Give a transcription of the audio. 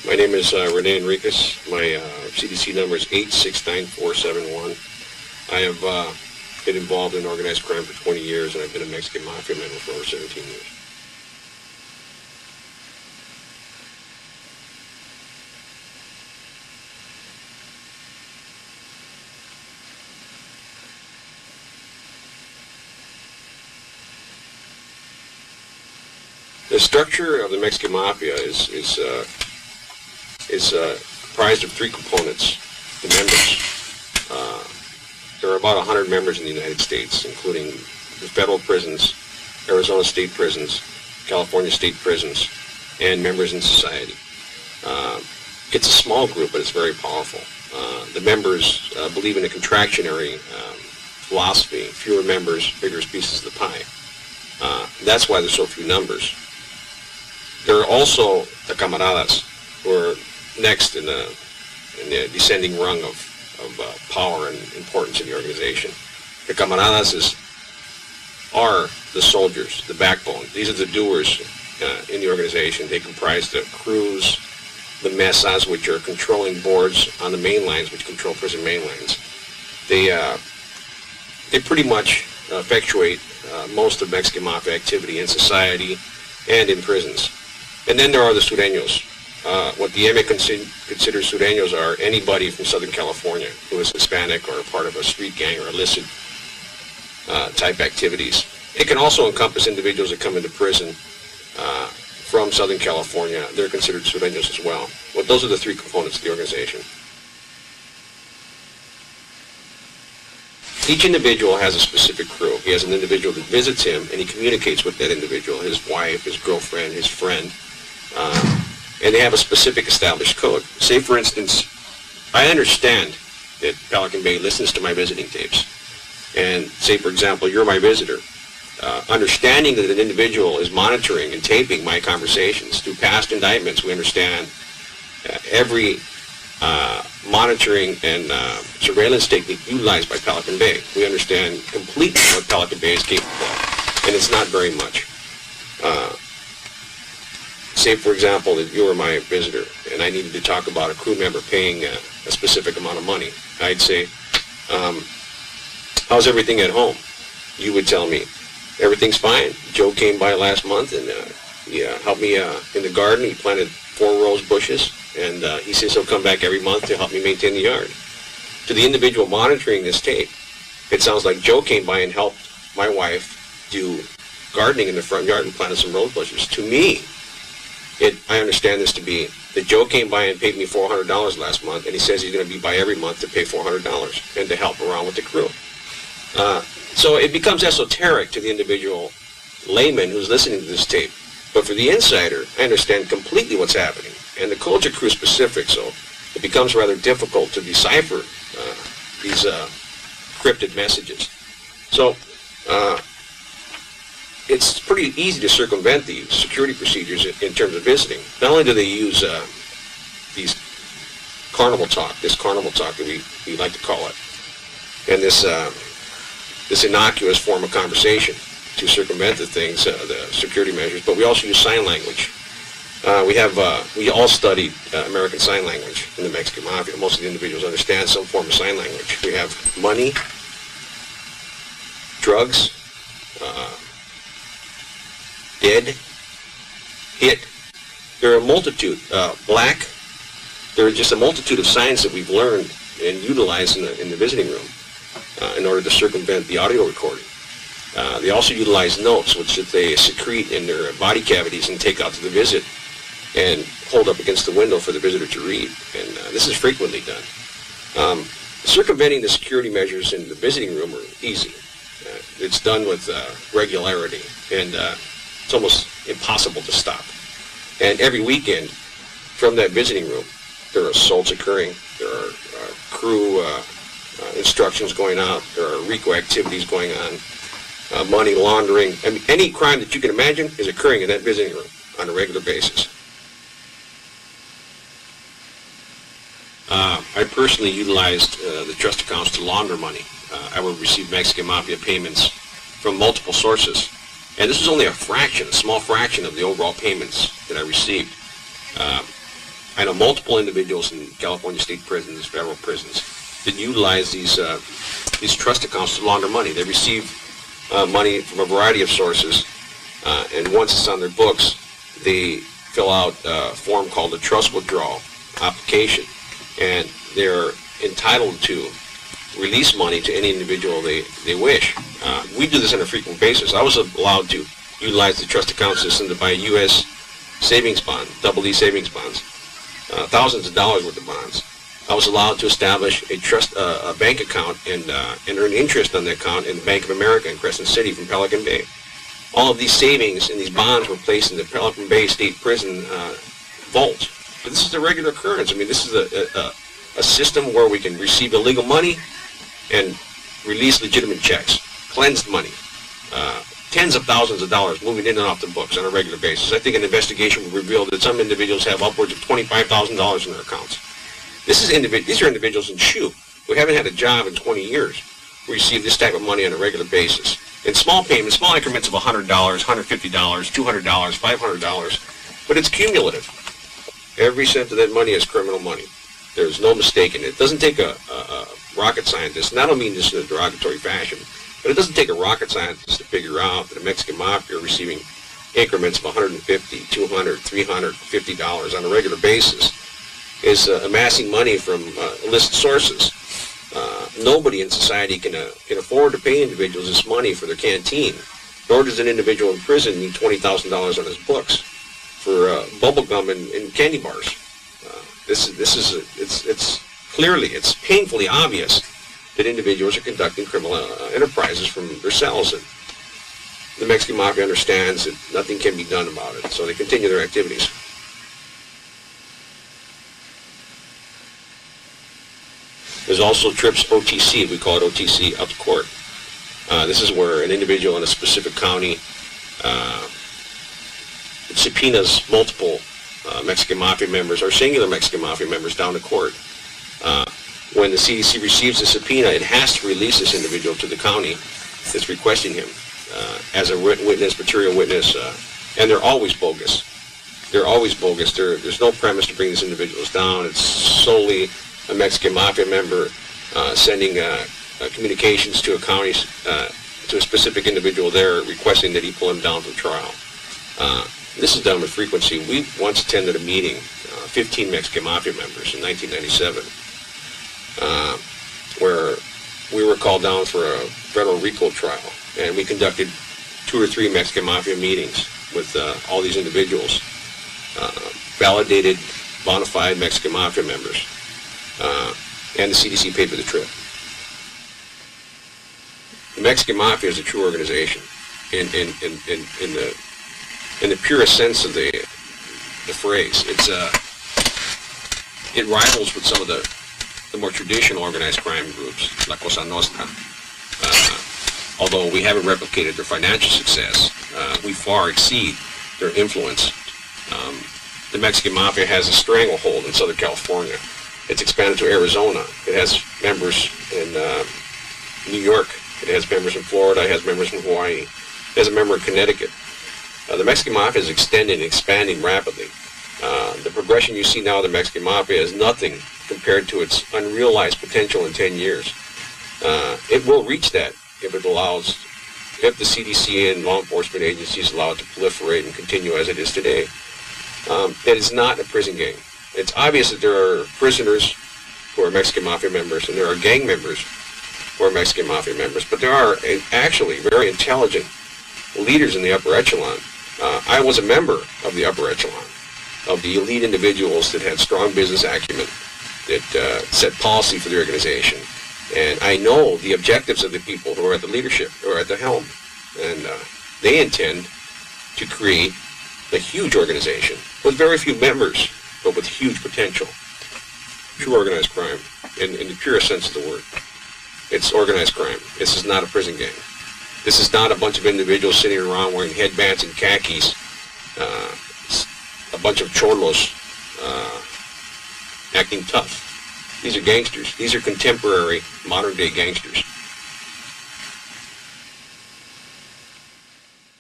My name is Rene Enriquez. My CDC number is 869471. I have been involved in organized crime for 20 years, and I've been a Mexican Mafia member for over 17 years. The structure of the Mexican Mafia is comprised of three components. The members. There are about 100 members in the United States, including the federal prisons, Arizona state prisons, California state prisons, and members in society. It's a small group, but it's very powerful. The members believe in a contractionary philosophy. Fewer members, bigger pieces of the pie. That's why there's so few numbers. There are also the camaradas, who are next in the descending rung of power and importance in the organization. The camaradas are the soldiers, the backbone. These are the doers in the organization. They comprise the crews, the mesas, which are controlling boards on the main lines, which control prison main lines. They pretty much effectuate most of Mexican Mafia activity in society and in prisons. And then there are the sureños. What the MA considers sureños are anybody from Southern California who is Hispanic or part of a street gang or illicit type activities. It can also encompass individuals that come into prison from Southern California. They're considered sureños as well. Well, those are the three components of the organization. Each individual has a specific crew. He has an individual that visits him, and he communicates with that individual, his wife, his girlfriend, his friend, and they have a specific established code. Say, for instance, I understand that Pelican Bay listens to my visiting tapes, and say, for example, you're my visitor. Understanding that an individual is monitoring and taping my conversations through past indictments, we understand every monitoring and surveillance technique utilized by Pelican Bay. We understand completely what Pelican Bay is capable of, and it's not very much. Say, for example, that you were my visitor, and I needed to talk about a crew member paying a specific amount of money. I'd say, how's everything at home? You would tell me, everything's fine. Joe came by last month, and he helped me in the garden. He planted 4 rose bushes, and he says he'll come back every month to help me maintain the yard. To the individual monitoring this tape, it sounds like Joe came by and helped my wife do gardening in the front yard and planted some rose bushes. To me, I understand this to be that Joe came by and paid me $400 last month, and he says he's going to be by every month to pay $400 and to help around with the crew. So it becomes esoteric to the individual layman who's listening to this tape. But for the insider, I understand completely what's happening. And the codes are crew specific, so it becomes rather difficult to decipher these cryptid messages. So it's pretty easy to circumvent the security procedures in terms of visiting. Not only do they use this carnival talk that we like to call it, and this innocuous form of conversation to circumvent the things, the security measures, but we also use sign language. We all studied American Sign Language in the Mexican Mafia. Most of the individuals understand some form of sign language. We have money, drugs, dead, hit. There are a multitude, black. There are just a multitude of signs that we've learned and utilized in the visiting room in order to circumvent the audio recording. They also utilize notes, which they secrete in their body cavities and take out to the visit and hold up against the window for the visitor to read. And this is frequently done. Circumventing the security measures in the visiting room are easy. It's done with regularity, and it's almost impossible to stop. And every weekend, from that visiting room, there are assaults occurring. There are crew instructions going out. There are RICO activities going on. Money laundering. I mean, any crime that you can imagine is occurring in that visiting room on a regular basis. I personally utilized the trust accounts to launder money. I would receive Mexican Mafia payments from multiple sources. And this was only a small fraction of the overall payments that I received. I know multiple individuals in California state prisons, federal prisons, that utilize these trust accounts to launder money. They receive money from a variety of sources, and once it's on their books, they fill out a form called a trust withdrawal application, and they're entitled to release money to any individual they wish. We do this on a frequent basis. I was allowed to utilize the trust account system to buy U.S. savings bond, double D savings bonds, thousands of dollars worth of bonds. I was allowed to establish a bank account and earn interest on the account in the Bank of America in Crescent City from Pelican Bay. All of these savings and these bonds were placed in the Pelican Bay State Prison vault. But this is a regular occurrence. I mean, this is a system where we can receive illegal money and release legitimate checks, cleansed money, tens of thousands of dollars moving in and off the books on a regular basis. I think an investigation will reveal that some individuals have upwards of $25,000 in their accounts. These are individuals in shoe who haven't had a job in 20 years who receive this type of money on a regular basis. In small payments, small increments of $100, $150, $200, $500, but it's cumulative. Every cent of that money is criminal money. There's no mistake in it. It doesn't take a rocket scientist, and I don't mean this in a derogatory fashion, but it doesn't take a rocket scientist to figure out that the Mexican Mafia are receiving increments of $150, $200, $350 on a regular basis, is amassing money from illicit sources. Nobody in society can afford to pay individuals this money for their canteen, nor does an individual in prison need $20,000 on his books for bubble gum and candy bars. It's painfully obvious that individuals are conducting criminal enterprises from their cells, and the Mexican Mafia understands that nothing can be done about it, so they continue their activities. There's also trips OTC, we call it OTC, up to court. This is where an individual in a specific county subpoenas multiple Mexican Mafia members or singular Mexican Mafia members down to court. When the CDC receives a subpoena, it has to release this individual to the county that's requesting him as a written witness, material witness, and they're always bogus. They're always bogus. There's no premise to bring these individuals down. It's solely a Mexican Mafia member sending communications to a county, to a specific individual there, requesting that he pull him down for trial. This is done with frequency. We once attended a meeting, 15 Mexican Mafia members in 1997, where we were called down for a federal RICO trial, and we conducted 2 or 3 Mexican Mafia meetings with all these individuals, validated, bona fide Mexican Mafia members, and the CDC paid for the trip. The Mexican Mafia is a true organization in the purest sense of the phrase. It rivals with some of the more traditional organized crime groups, La Cosa Nostra. Although we haven't replicated their financial success, we far exceed their influence. The Mexican Mafia has a stranglehold in Southern California. It's expanded to Arizona. It has members in New York. It has members in Florida. It has members in Hawaii. It has a member in Connecticut. The Mexican Mafia is extending and expanding rapidly. The progression you see now of the Mexican Mafia is nothing compared to its unrealized potential in 10 years. It will reach that if the CDC and law enforcement agencies allow it to proliferate and continue as it is today. It is not a prison gang. It's obvious that there are prisoners who are Mexican Mafia members, and there are gang members who are Mexican Mafia members, but there are actually very intelligent leaders in the upper echelon. I was a member of the upper echelon, of the elite individuals that had strong business acumen, that set policy for the organization. And I know the objectives of the people who are at the leadership, or at the helm. And they intend to create a huge organization with very few members, but with huge potential. True organized crime, in the purest sense of the word. It's organized crime. This is not a prison gang. This is not a bunch of individuals sitting around wearing headbands and khakis, a bunch of cholos acting tough. These are gangsters. These are contemporary, modern-day gangsters.